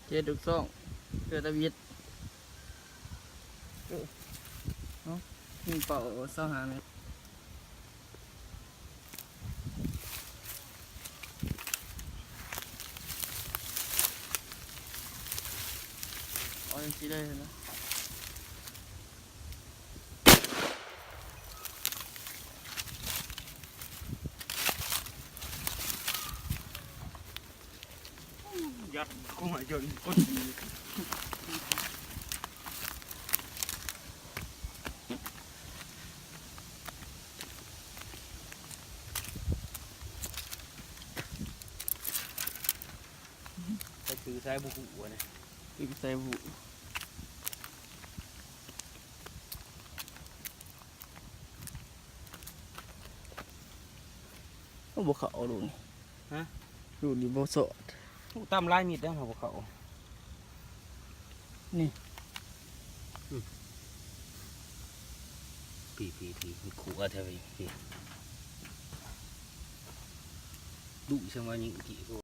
เจ็ดดุกซ่องเกิดตะวิดเนาะยิงเป่า25 เมตรเอาอย่างนี้ได้นะยัดเข้ามาจนก้นก็คือใช้บุกหัวเนี่ย อีกใส่บุก็บวเขาดูนี่ดูนี่บวสด ตามลายมีดได้ของเขา นี่ ปีมันขู่อะไรไปดูใช่ไหมยิ่งกี่